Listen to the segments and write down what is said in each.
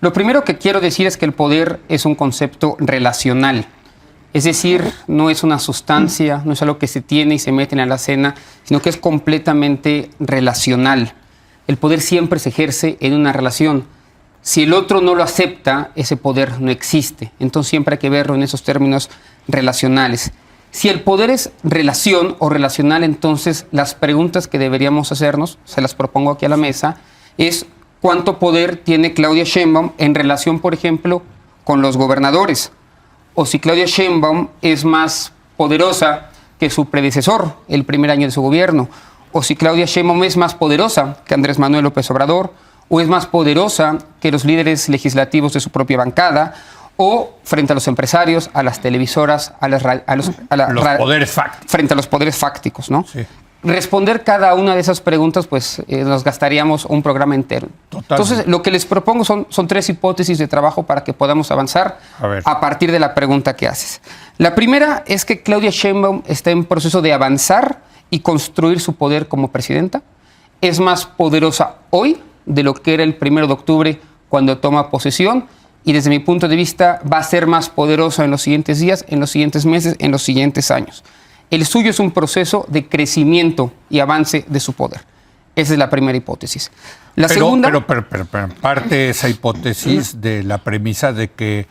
Lo primero que quiero decir es que el poder es un concepto relacional. Es decir, no es una sustancia, no es algo que se tiene y se mete en la alacena, sino que es completamente relacional. El poder siempre se ejerce en una relación. Si el otro no lo acepta, ese poder no existe. Entonces siempre hay que verlo en esos términos relacionales. Si el poder es relación o relacional, entonces las preguntas que deberíamos hacernos, se las propongo aquí a la mesa, es cuánto poder tiene Claudia Sheinbaum en relación, por ejemplo, con los gobernadores. O si Claudia Sheinbaum es más poderosa que su predecesor el primer año de su gobierno. O si Claudia Sheinbaum es más poderosa que Andrés Manuel López Obrador. O es más poderosa que los líderes legislativos de su propia bancada. O frente a los empresarios, a las televisoras, los poderes fácticos. Frente a los poderes fácticos, ¿no? Sí. Responder cada una de esas preguntas, pues nos gastaríamos un programa entero. Totalmente. Entonces, lo que les propongo son 3 hipótesis de trabajo para que podamos avanzar a partir de la pregunta que haces. La primera es que Claudia Sheinbaum está en proceso de avanzar y construir su poder como presidenta. Es más poderosa hoy de lo que era el 1 de octubre cuando toma posesión y desde mi punto de vista va a ser más poderosa en los siguientes días, en los siguientes meses, en los siguientes años. El suyo es un proceso de crecimiento y avance de su poder. Esa es la primera hipótesis. La segunda... Pero parte esa hipótesis de la premisa de que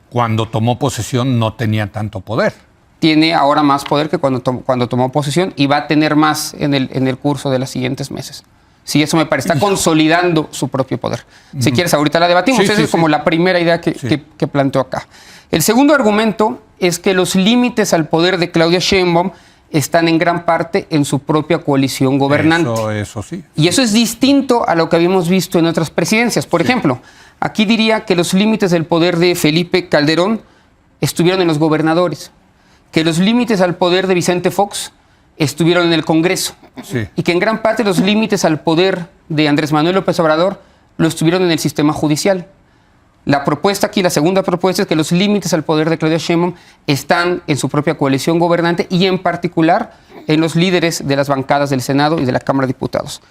cuando tomó posesión no tenía tanto poder. Tiene ahora más poder que cuando tomó posesión y va a tener más en el curso de los siguientes meses. Sí, eso me parece. Está consolidando su propio poder. Si quieres, ahorita la debatimos. Esa es como la primera idea que planteo acá. El segundo argumento es que los límites al poder de Claudia Sheinbaum están en gran parte en su propia coalición gobernante. Eso sí. Y eso es distinto a lo que habíamos visto en otras presidencias. Por ejemplo, aquí diría que los límites del poder de Felipe Calderón estuvieron en los gobernadores, que los límites al poder de Vicente Fox estuvieron en el Congreso, y que en gran parte los límites al poder de Andrés Manuel López Obrador lo estuvieron en el sistema judicial. La propuesta aquí, la segunda propuesta, es que los límites al poder de Claudia Sheinbaum están en su propia coalición gobernante y en particular en los líderes de las bancadas del Senado y de la Cámara de Diputados.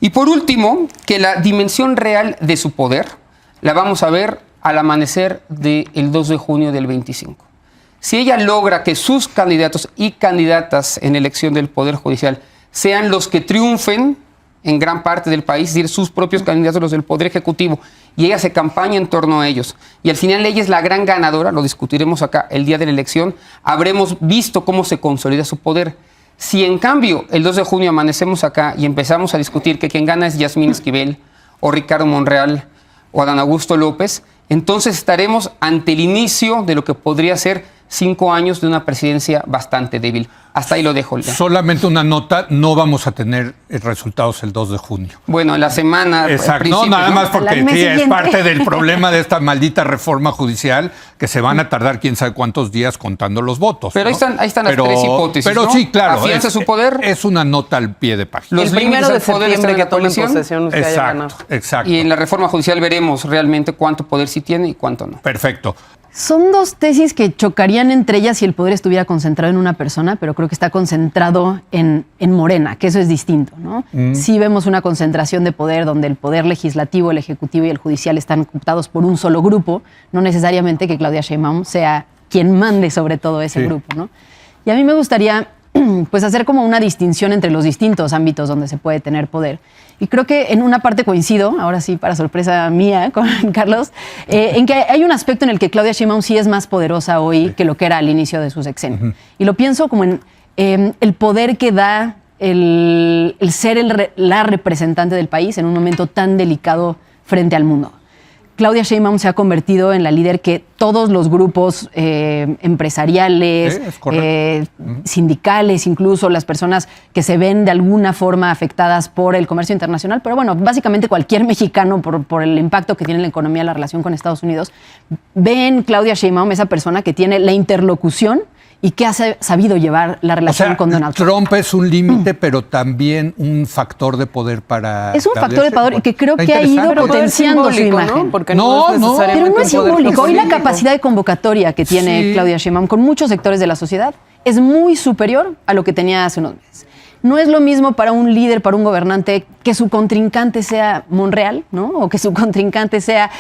Y por último, que la dimensión real de su poder la vamos a ver al amanecer del 2 de junio del 25. Si ella logra que sus candidatos y candidatas en elección del Poder Judicial sean los que triunfen en gran parte del país, es decir, sus propios candidatos, los del Poder Ejecutivo, y ella se campaña en torno a ellos, y al final ella es la gran ganadora, lo discutiremos acá el día de la elección, habremos visto cómo se consolida su poder. Si en cambio el 2 de junio amanecemos acá y empezamos a discutir que quien gana es Yasmín Esquivel, o Ricardo Monreal, o Adán Augusto López, entonces estaremos ante el inicio de lo que podría ser 5 años de una presidencia bastante débil. Hasta ahí lo dejo. Solamente una nota, no vamos a tener resultados el 2 de junio. Bueno, en la semana... Exacto, no, nada más porque sí, es parte del problema de esta maldita reforma judicial, que se van a tardar quién sabe cuántos días contando los votos. Pero ¿no? ahí están las 3 hipótesis, pero ¿no? sí, claro. Afianza su poder. Es una nota al pie de página. Los el 1 de septiembre que tomen posesión. Exacto. Y en la reforma judicial veremos realmente cuánto poder sí tiene y cuánto no. Perfecto. Son 2 tesis que chocarían entre ellas si el poder estuviera concentrado en una persona, pero creo que está concentrado en Morena, que eso es distinto, ¿no? Sí vemos una concentración de poder donde el poder legislativo, el ejecutivo y el judicial están cooptados por un solo grupo, no necesariamente que Claudia Sheinbaum sea quien mande sobre todo ese grupo, ¿no? Y a mí me gustaría pues hacer como una distinción entre los distintos ámbitos donde se puede tener poder. Y creo que en una parte coincido, ahora sí para sorpresa mía con Carlos, en que hay un aspecto en el que Claudia Sheinbaum sí es más poderosa hoy que lo que era al inicio de su sexenio. Y lo pienso como en el poder que da el ser la representante del país en un momento tan delicado frente al mundo. Claudia Sheinbaum se ha convertido en la líder que todos los grupos empresariales, sindicales, incluso las personas que se ven de alguna forma afectadas por el comercio internacional, pero bueno, básicamente cualquier mexicano por el impacto que tiene en la economía la relación con Estados Unidos, ve en Claudia Sheinbaum esa persona que tiene la interlocución y que ha sabido llevar la relación con Donald Trump. Trump es un límite, pero también un factor de poder para... Es un factor de poder que creo que ha ido potenciando su imagen. ¿No? Porque no es pero no es simbólico. Hoy la capacidad de convocatoria que tiene Claudia Sheinbaum con muchos sectores de la sociedad es muy superior a lo que tenía hace unos meses. no es lo mismo para un líder, para un gobernante, que su contrincante sea Monreal, ¿no? O que su contrincante sea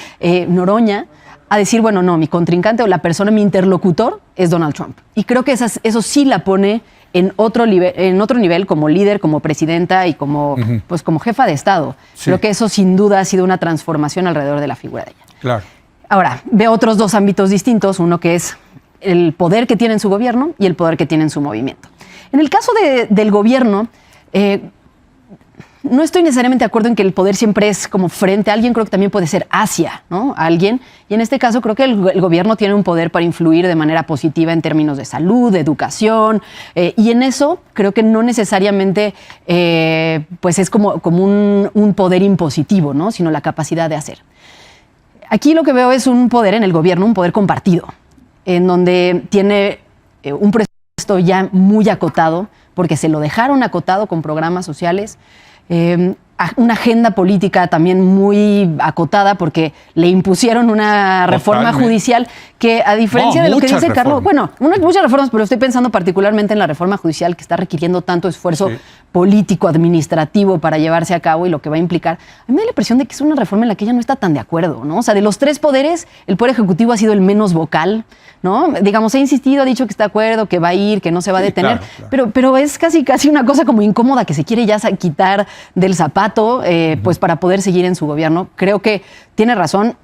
Noroña, a decir, bueno, no, mi contrincante o la persona, mi interlocutor es Donald Trump. Y creo que eso sí la pone en otro nivel como líder, como presidenta y como, pues, como jefa de Estado. Sí. Creo que eso sin duda ha sido una transformación alrededor de la figura de ella. Claro. Ahora, veo otros dos ámbitos distintos. Uno que es el poder que tiene en su gobierno y el poder que tiene en su movimiento. En el caso del gobierno, no estoy necesariamente de acuerdo en que el poder siempre es como frente a alguien, creo que también puede ser hacia, ¿no? A alguien. Y en este caso creo que el gobierno tiene un poder para influir de manera positiva en términos de salud, de educación, y en eso creo que no necesariamente pues es como un poder impositivo, ¿no? Sino la capacidad de hacer. Aquí lo que veo es un poder en el gobierno, un poder compartido, en donde tiene un presupuesto ya muy acotado, porque se lo dejaron acotado con programas sociales, una agenda política también muy acotada porque le impusieron una reforma judicial que, a diferencia de lo que dice Carlos, bueno, muchas reformas, pero estoy pensando particularmente en la reforma judicial que está requiriendo tanto esfuerzo político, administrativo para llevarse a cabo y lo que va a implicar. A mí me da la impresión de que es una reforma en la que ella no está tan de acuerdo, ¿no? O sea, de los tres poderes, el poder ejecutivo ha sido el menos vocal, ¿no? Digamos, ha insistido, ha dicho que está de acuerdo, que va a ir, que no se va a detener, claro. Pero es casi una cosa como incómoda que se quiere ya quitar del zapato, pues para poder seguir en su gobierno. Creo que tiene razón,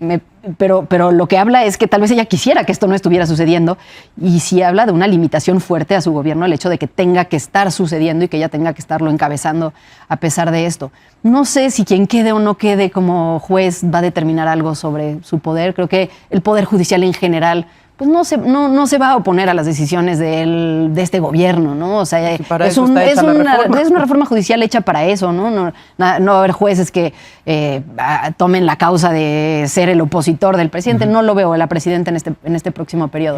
pero lo que habla es que tal vez ella quisiera que esto no estuviera sucediendo, y sí habla de una limitación fuerte a su gobierno, el hecho de que tenga que estar sucediendo y que ella tenga que estarlo encabezando a pesar de esto. No sé si quien quede o no quede como juez va a determinar algo sobre su poder. Creo que el poder judicial en general pues no se va a oponer a las decisiones de este gobierno, ¿no? O sea, es una reforma judicial hecha para eso, ¿no? No va a haber jueces que tomen la causa de ser el opositor del presidente. No lo veo, la presidenta en este próximo periodo.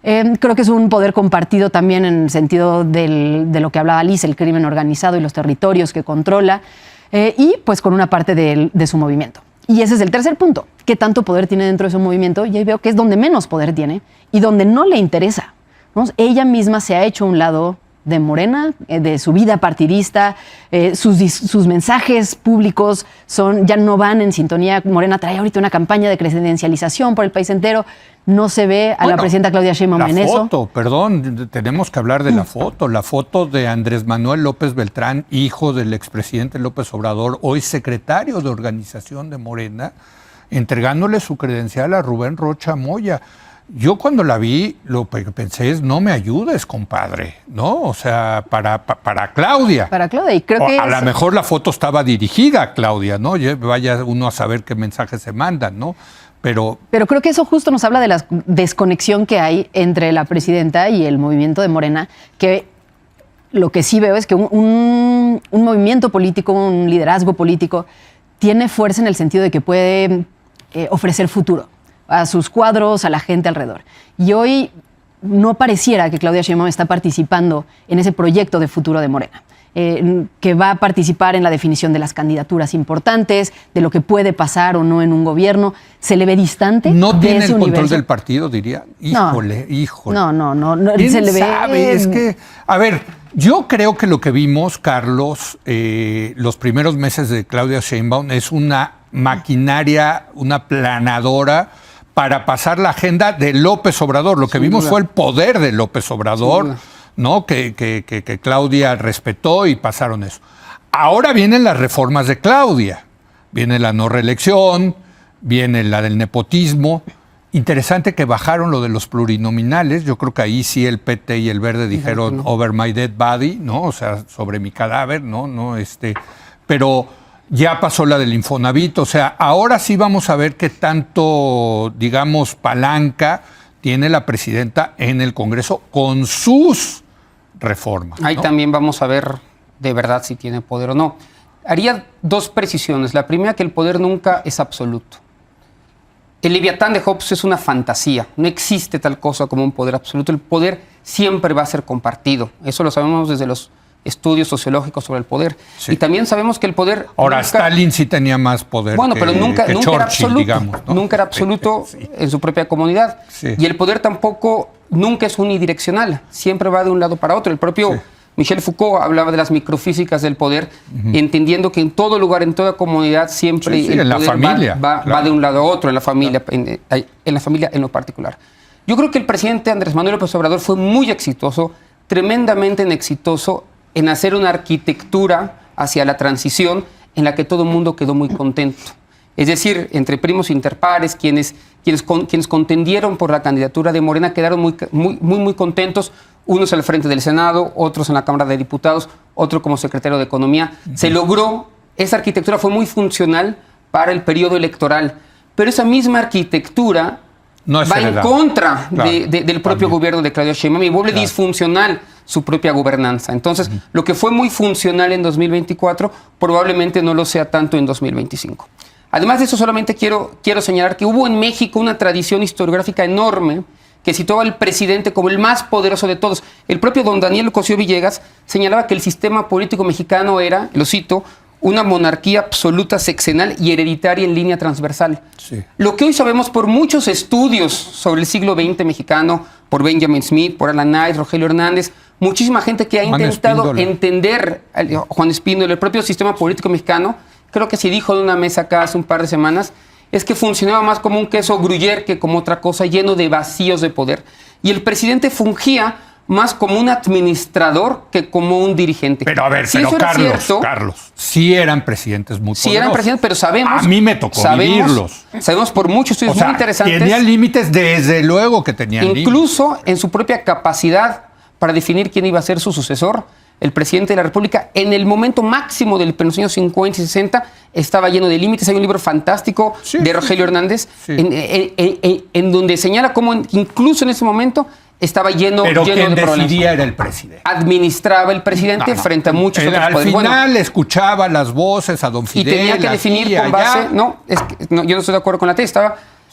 Claro. Creo que es un poder compartido también en el sentido de lo que hablaba Liz, el crimen organizado y los territorios que controla, y pues con una parte de su movimiento. Y ese es el tercer punto. ¿Qué tanto poder tiene dentro de su movimiento? Y ahí veo que es donde menos poder tiene y donde no le interesa, ¿no? Ella misma se ha hecho a un lado de Morena, de su vida partidista, sus mensajes públicos ya no van en sintonía. Morena trae ahorita una campaña de presidencialización por el país entero. No se ve a la presidenta Claudia Sheinbaum en eso. La foto, perdón, tenemos que hablar de la foto de Andrés Manuel López Beltrán, hijo del expresidente López Obrador, hoy secretario de organización de Morena, entregándole su credencial a Rubén Rocha Moya. Yo cuando la vi, lo que pensé es, no me ayudes, compadre, ¿no? O sea, para Claudia. Para Claudia, y creo que a lo mejor la foto estaba dirigida a Claudia, ¿no? Vaya uno a saber qué mensajes se mandan, ¿no? Pero creo que eso justo nos habla de la desconexión que hay entre la presidenta y el movimiento de Morena, que lo que sí veo es que un movimiento político, un liderazgo político, tiene fuerza en el sentido de que puede ofrecer futuro a sus cuadros, a la gente alrededor. Y hoy no pareciera que Claudia Sheinbaum está participando en ese proyecto de futuro de Morena, que va a participar en la definición de las candidaturas importantes, de lo que puede pasar o no en un gobierno. Se le ve distante. No tiene el control del partido, diría. Híjole. No. ¿Quién se le ve? sabe? Es que, a ver, yo creo que lo que vimos, Carlos, los primeros meses de Claudia Sheinbaum es una maquinaria, una planadora para pasar la agenda de López Obrador. Lo que vimos fue el poder de López Obrador, ¿no? Que Claudia respetó y pasaron eso. Ahora vienen las reformas de Claudia. Viene la no reelección, viene la del nepotismo. Interesante que bajaron lo de los plurinominales. Yo creo que ahí sí el PT y el Verde dijeron over my dead body, ¿no? O sea, sobre mi cadáver, ¿no? Pero ya pasó la del Infonavit. O sea, ahora sí vamos a ver qué tanto, digamos, palanca tiene la presidenta en el Congreso con sus reformas, ¿no? Ahí también vamos a ver de verdad si tiene poder o no. Haría dos precisiones. La primera, que el poder nunca es absoluto. El Leviatán de Hobbes es una fantasía. No existe tal cosa como un poder absoluto. El poder siempre va a ser compartido. Eso lo sabemos desde los estudios sociológicos sobre el poder. Sí. Y también sabemos que el poder... Ahora, Stalin sí tenía más poder pero nunca Churchill, era absoluto. Digamos, ¿no? Nunca era absoluto en su propia comunidad. Sí. Y el poder tampoco nunca es unidireccional. Siempre va de un lado para otro. El propio Michel Foucault hablaba de las microfísicas del poder, entendiendo que en todo lugar, en toda comunidad, siempre Sí, el en la poder familia, va claro. de un lado a otro, en la familia, en la familia en lo particular. Yo creo que el presidente Andrés Manuel López Obrador fue muy exitoso, tremendamente exitoso en hacer una arquitectura hacia la transición en la que todo el mundo quedó muy contento. Es decir, entre primos interpares, quienes contendieron por la candidatura de Morena quedaron muy contentos, unos al frente del Senado, otros en la Cámara de Diputados, otro como secretario de Economía. Se logró, esa arquitectura fue muy funcional para el periodo electoral, pero esa misma arquitectura va en contra del propio gobierno de Claudia Sheinbaum y vuelve disfuncional su propia gobernanza. Entonces, lo que fue muy funcional en 2024 probablemente no lo sea tanto en 2025. Además de eso, solamente quiero señalar que hubo en México una tradición historiográfica enorme que situaba al presidente como el más poderoso de todos. El propio don Daniel Cosío Villegas señalaba que el sistema político mexicano era, lo cito, una monarquía absoluta, sexenal y hereditaria en línea transversal. Sí. Lo que hoy sabemos por muchos estudios sobre el siglo XX mexicano, por Benjamin Smith, por Alan Knight, Rogelio Hernández, muchísima gente que ha intentado entender, Juan Espíndola, el propio sistema político mexicano, creo que se dijo en una mesa acá hace un par de semanas, es que funcionaba más como un queso gruyère que como otra cosa, lleno de vacíos de poder. Y el presidente fungía más como un administrador que como un dirigente. Pero a ver, si Carlos, sí eran presidentes muy poderosos. Sí eran presidentes, pero sabemos... A mí me tocó vivirlos. Sabemos por muchos estudios muy interesantes... Tenían límites, desde luego que tenían límites. Incluso en su propia capacidad para definir quién iba a ser su sucesor, el presidente de la República, en el momento máximo de los años 50 y 60, estaba lleno de límites. Hay un libro fantástico de Rogelio Hernández en donde señala cómo incluso en ese momento estaba lleno de problemas. Pero quien decidía era el presidente. Administraba el presidente frente a muchos otros poderes. Al final escuchaba las voces a don Fidel. Y tenía que definir con base... No, yo no estoy de acuerdo con la tesis.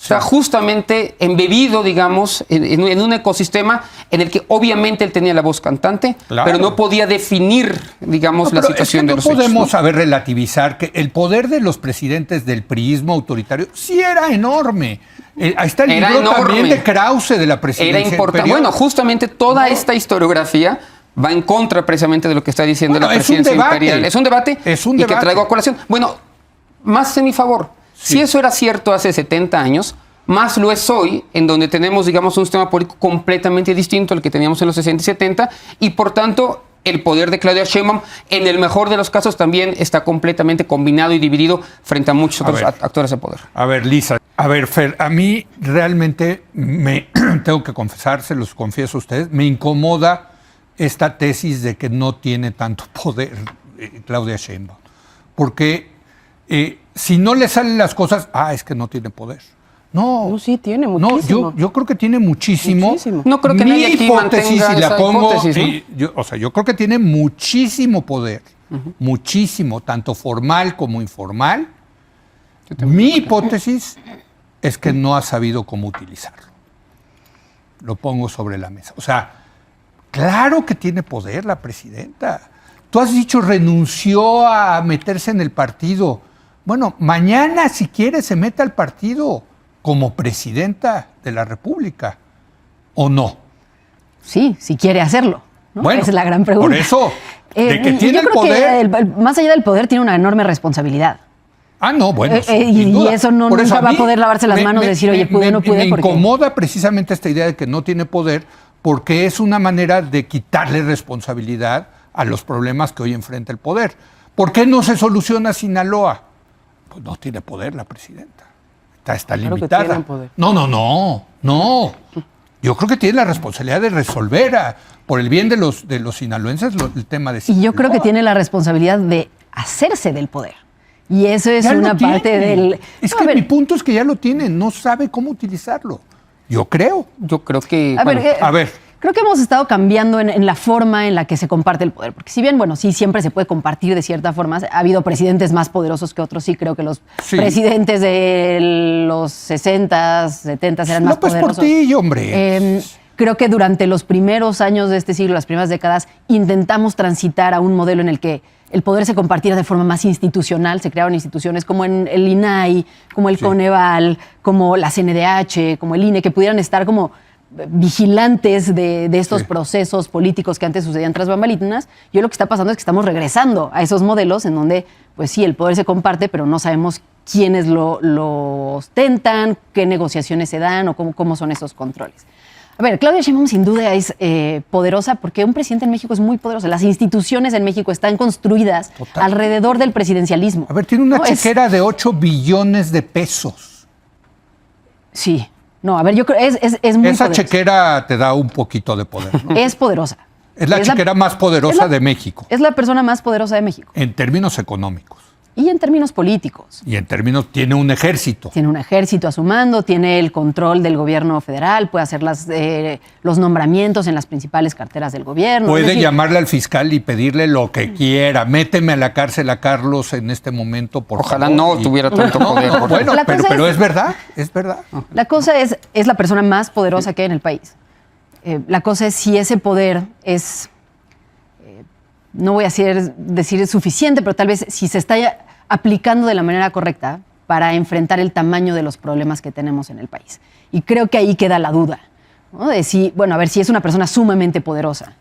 Está justamente embebido, digamos, en un ecosistema en el que obviamente él tenía la voz cantante, pero no podía definir, digamos, la situación de los hechos. No podemos saber relativizar que el poder de los presidentes del priismo autoritario sí era enorme. Ahí está el libro también de Krause de la presidencia. Era importante. Bueno, justamente toda esta historiografía va en contra precisamente de lo que está diciendo la presidencia imperial. Es un debate y que traigo a colación. Bueno, más en mi favor. Sí. Si eso era cierto hace 70 años, más lo es hoy, en donde tenemos, digamos, un sistema político completamente distinto al que teníamos en los 60 y 70, y por tanto, el poder de Claudia Sheinbaum, en el mejor de los casos, también está completamente combinado y dividido frente a muchos otros actores de poder. A ver, Lisa. A ver, Fer, a mí realmente tengo que confesar, se los confieso a ustedes, me incomoda esta tesis de que no tiene tanto poder Claudia Sheinbaum. Porque si no le salen las cosas, es que no tiene poder. No, sí tiene muchísimo. No, yo creo que tiene muchísimo. No creo que nadie aquí mantenga esa hipótesis, ¿no? Yo creo que tiene muchísimo poder, muchísimo, tanto formal como informal. Mi hipótesis es que no ha sabido cómo utilizarlo. Lo pongo sobre la mesa. O sea, claro que tiene poder la presidenta. Tú has dicho renunció a meterse en el partido. Bueno, mañana si quiere se mete al partido como presidenta de la República, ¿o no? Sí, si quiere hacerlo, ¿no? Bueno, esa es la gran pregunta. Por eso, de que tiene el poder... Que más allá del poder, tiene una enorme responsabilidad. No, bueno, y eso nunca va a poder lavarse las manos y decir, oye, pude o no pude. Me incomoda precisamente esta idea de que no tiene poder, porque es una manera de quitarle responsabilidad a los problemas que hoy enfrenta el poder. ¿Por qué no se soluciona Sinaloa? Pues no tiene poder la presidenta. Está limitada. Que tiene poder. No. Yo creo que tiene la responsabilidad de resolver por el bien de los sinaloenses el tema de Sinaloa. Y yo creo que tiene la responsabilidad de hacerse del poder. Y eso es una parte del... Es que mi punto es que ya lo tiene, no sabe cómo utilizarlo. Yo creo. Yo creo que... A ver. Creo que hemos estado cambiando en la forma en la que se comparte el poder. Porque si bien, bueno, sí, siempre se puede compartir de cierta forma. Ha habido presidentes más poderosos que otros. Sí, creo que los presidentes de los 60, 70 eran más poderosos. López Portillo, hombre. Creo que durante los primeros años de este siglo, las primeras décadas, intentamos transitar a un modelo en el que el poder se compartiera de forma más institucional. Se crearon instituciones como el INAI, como el Coneval, como la CNDH, como el INE, que pudieran estar como vigilantes de estos procesos políticos que antes sucedían tras bambalinas. Yo lo que está pasando es que estamos regresando a esos modelos en donde, pues sí, el poder se comparte, pero no sabemos quiénes lo ostentan, qué negociaciones se dan o cómo son esos controles. A ver, Claudia Sheinbaum sin duda es poderosa porque un presidente en México es muy poderoso. Las instituciones en México están construidas alrededor del presidencialismo. A ver, tiene una chequera de 8 billones de pesos. Sí. No, a ver, yo creo es muy Esa poderosa. chequera te da un poquito de poder, ¿no? Es poderosa. Es la chequera más poderosa de México. Es la persona más poderosa de México. En términos económicos. Y en términos políticos. Y en términos, tiene un ejército. Tiene un ejército a su mando, tiene el control del gobierno federal, puede hacer los nombramientos en las principales carteras del gobierno. Puede llamarle al fiscal y pedirle lo que quiera. Méteme a la cárcel a Carlos en este momento, por Ojalá favor. no tuviera tanto poder. Bueno, La cosa pero es- es verdad, es verdad. La cosa es la persona más poderosa que hay en el país. La cosa es si ese poder es, no voy a decir suficiente, pero tal vez si se está aplicando de la manera correcta para enfrentar el tamaño de los problemas que tenemos en el país. Y creo que ahí queda la duda, ¿no? De si, bueno, a ver, si es una persona sumamente poderosa,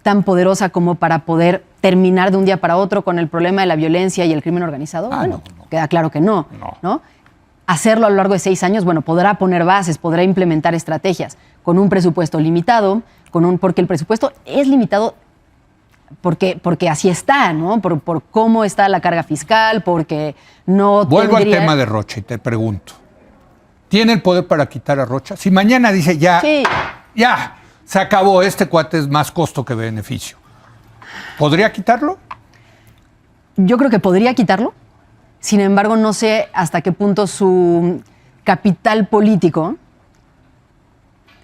tan poderosa como para poder terminar de un día para otro con el problema de la violencia y el crimen organizado, bueno, no. queda claro que no, No. ¿no? Hacerlo a lo largo de 6 años, bueno, podrá poner bases, podrá implementar estrategias con un presupuesto limitado, porque el presupuesto es limitado porque así está, ¿no? Por cómo está la carga fiscal, porque no Vuelvo tendría... al tema de Rocha y te pregunto. ¿Tiene el poder para quitar a Rocha? Si mañana dice ya, Sí. ya, se acabó, este cuate es más costo que beneficio, ¿podría quitarlo? Yo creo que podría quitarlo. Sin embargo, no sé hasta qué punto su capital político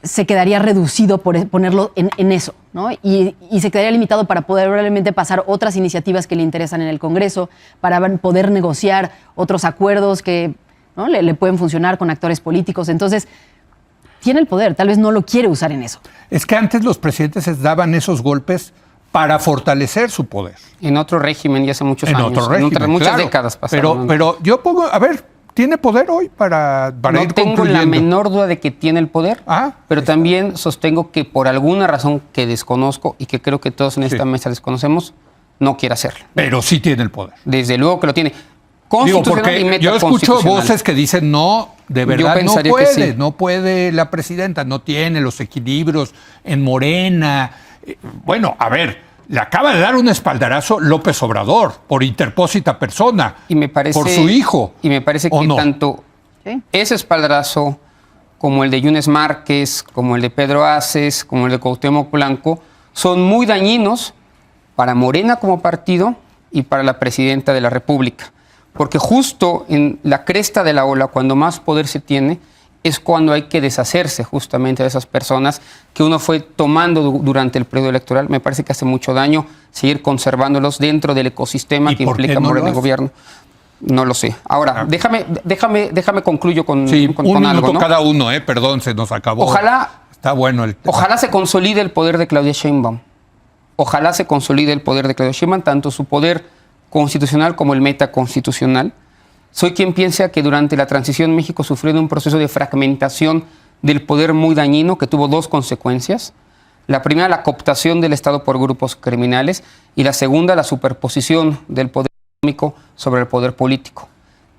se quedaría reducido por ponerlo en eso, ¿no? Y se quedaría limitado para poder probablemente pasar otras iniciativas que le interesan en el Congreso, para poder negociar otros acuerdos que, ¿no?, le pueden funcionar con actores políticos. Entonces, tiene el poder, tal vez no lo quiere usar en eso. Es que antes los presidentes les daban esos golpes para fortalecer su poder. En otro régimen y hace muchos En años. otro régimen, muchas claro. décadas pasaron. Pero yo pongo, a ver, ¿tiene poder hoy para no ir tengo la concluyendo? menor duda de que tiene el poder, Ah, pero también sostengo que por alguna razón que desconozco y que creo que todos en esta mesa desconocemos, no quiere hacerlo. Pero sí tiene el poder. Desde luego que lo tiene. Digo, Constitucional y porque yo escucho metaconstitucional. voces que dicen no, de verdad no pensaría que puede, sí. no puede la presidenta, no tiene los equilibrios en Morena. Bueno, a ver, le acaba de dar un espaldarazo López Obrador por interpósita persona, Y me parece, por su hijo. Y me parece ¿O que no? tanto ¿Sí? ese espaldarazo como el de Yunes Márquez, como el de Pedro Aces, como el de Cuauhtémoc Blanco, son muy dañinos para Morena como partido y para la presidenta de la República. Porque justo en la cresta de la ola, cuando más poder se tiene, es cuando hay que deshacerse justamente de esas personas que uno fue tomando durante el periodo electoral. Me parece que hace mucho daño seguir conservándolos dentro del ecosistema ¿Y que por qué implica no lo Morena y hace? gobierno. No lo sé. Ahora, déjame concluyo con, Sí, con un algo, minuto ¿no? cada uno, perdón, se nos acabó. Ojalá- Está bueno el tema. Ojalá se consolide el poder de Claudia Sheinbaum. Ojalá se consolide el poder de Claudia Sheinbaum, tanto su poder constitucional como el metaconstitucional. Soy quien piensa que durante la transición México sufrió de un proceso de fragmentación del poder muy dañino que tuvo 2 consecuencias. La primera, la cooptación del Estado por grupos criminales, y la segunda, la superposición del poder económico sobre el poder político.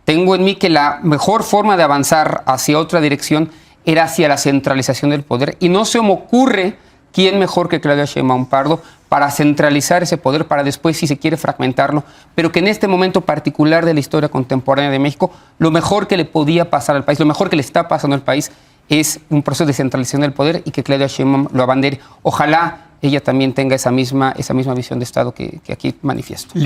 Tengo en mí que la mejor forma de avanzar hacia otra dirección era hacia la centralización del poder, y no se me ocurre quién mejor que Claudia Sheinbaum Pardo para centralizar ese poder, para después, si se quiere, fragmentarlo, pero que en este momento particular de la historia contemporánea de México, lo mejor que le podía pasar al país, lo mejor que le está pasando al país, es un proceso de centralización del poder y que Claudia Sheinbaum lo abandere. Ojalá ella también tenga esa misma visión de Estado que aquí manifiesto.